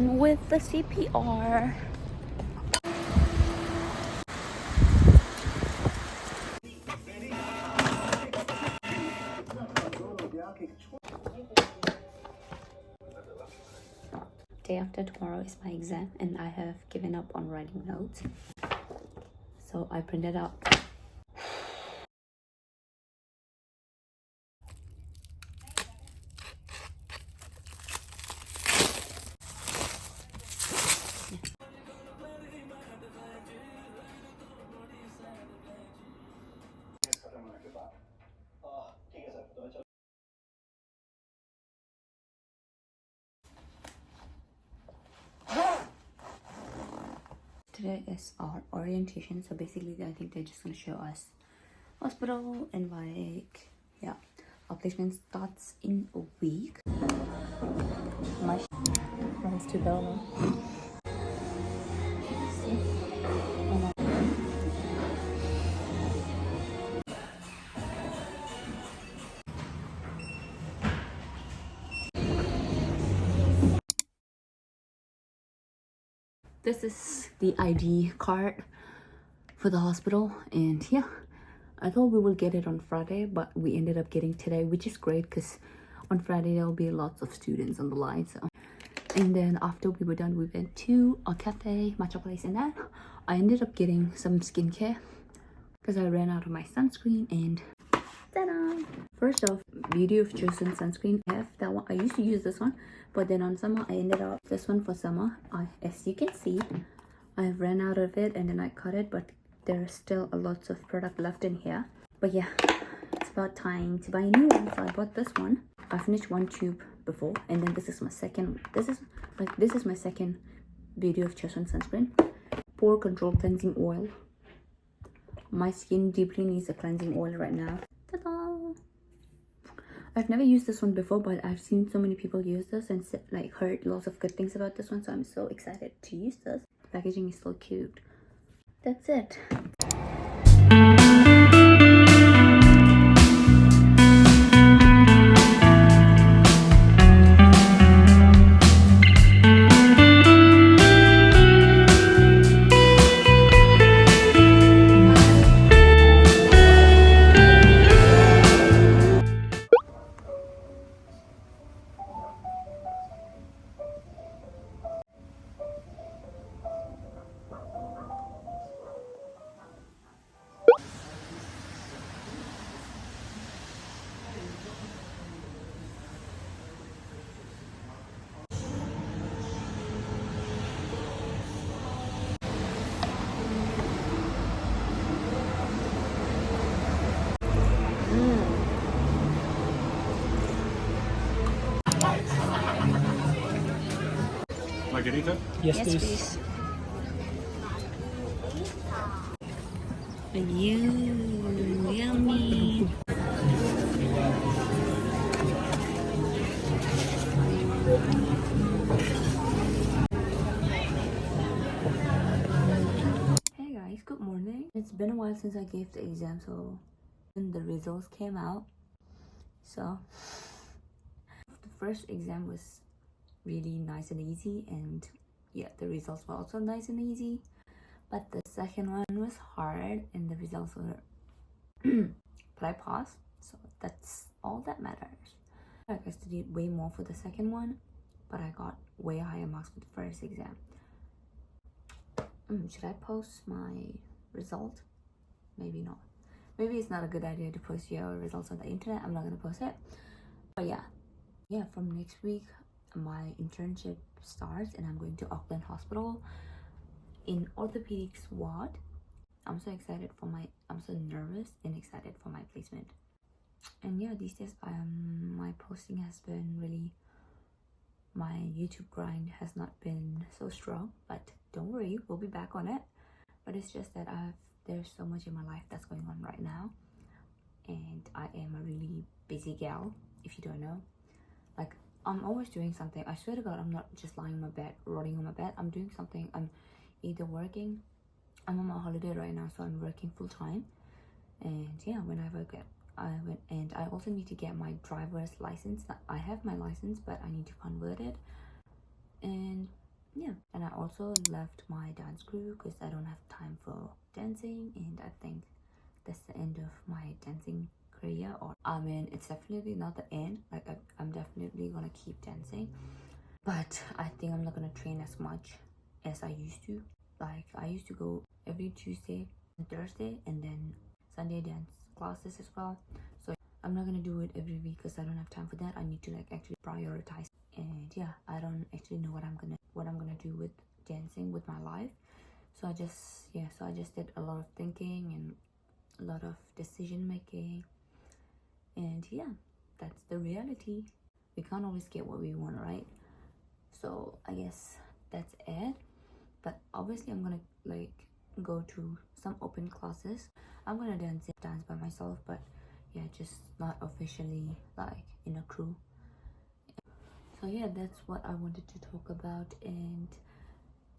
done with the CPR. Day after tomorrow is my exam and I have given up on writing notes. So I printed out today is our orientation, so basically I think they're just gonna show us hospital and like, yeah, our placement starts in a week. My runs too low. This is the ID card for the hospital, and yeah, I thought we would get it on Friday, but we ended up getting today, which is great because on Friday there'll be lots of students on the line. So, and then after we were done, we went to a cafe, matcha place, and then I ended up getting some skincare because I ran out of my sunscreen. And ta-da! First off, Beauty of Chosen sunscreen. I have that one. I used to use this one, but then on summer I ended up this one for summer. As you can see, I ran out of it and then I cut it, but there's still a lots of product left in here. But yeah, it's about time to buy a new one, so I bought this one. I finished one tube before, and then this is my second. This is my second Beauty of Chosen sunscreen. Pore control cleansing oil. My skin deeply needs a cleansing oil right now. Ta-da! I've never used this one before, but I've seen so many people use this and like heard lots of good things about this one, so I'm so excited to use this. Packaging is so cute. That's it. Margarita? Yes, please. Yummy. Hey guys, good morning. It's been a while since I gave the exam, so when the results came out, so the first exam was really nice and easy, and yeah, the results were also nice and easy, but the second one was hard and the results were but I passed, so that's all that matters. Like, I studied way more for the second one, but I got way higher marks for the first exam. Should I post my result? Maybe not. Maybe it's not a good idea to post your results on the internet. I'm not gonna post it. But yeah, from next week my internship starts and I'm going to Auckland Hospital in orthopedics ward. I'm so nervous and excited for my placement. And yeah, these days my posting has been really, my YouTube grind has not been so strong, but don't worry, we'll be back on it. But it's just that there's so much in my life that's going on right now, and I am a really busy gal, if you don't know. Like, I'm always doing something. I swear to God, I'm not just lying in my bed, rotting on my bed. I'm doing something. I'm either working. I'm on my holiday right now, so I'm working full time. And yeah, whenever and I also need to get my driver's license. I have my license, but I need to convert it. And yeah, and I also left my dance crew because I don't have time for dancing, and I think that's the end of my dancing career. Or I mean, it's definitely not the end. Like I'm definitely gonna keep dancing, but I think I'm not gonna train as much as I used to. Like I used to go every Tuesday and Thursday, and then Sunday dance classes as well. So I'm not gonna do it every week because I don't have time for that. I need to like actually prioritize. And yeah, I don't actually know what I'm gonna do with dancing with my life. So I just did a lot of thinking and a lot of decision making, and yeah, that's the reality. We can't always get what we want, right? So I guess that's it. But obviously I'm gonna like go to some open classes. I'm gonna dance by myself, but yeah, just not officially like in a crew. So yeah, that's what I wanted to talk about, and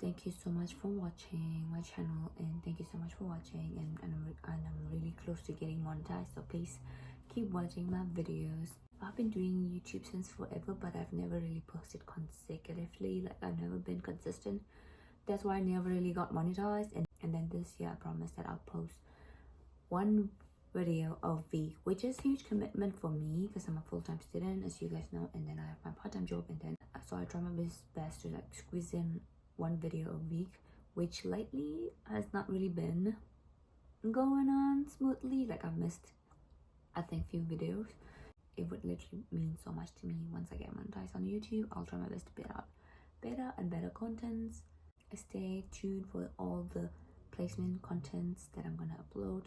thank you so much for watching my channel, and thank you so much for watching, and I'm really close to getting monetized, so please keep watching my videos. I've been doing YouTube since forever, but I've never really posted consecutively. Like I've never been consistent. That's why I never really got monetized. And then this year I promised that I'll post one video a week, which is huge commitment for me because I'm a full-time student, as you guys know, and then I have my part-time job, and then so I try my best to like squeeze in one video a week, which lately has not really been going on smoothly. Like I've missed I think few videos. It would literally mean so much to me once I get monetized on YouTube. I'll try my best to put out better and better contents. Stay tuned for all the placement contents that I'm gonna upload.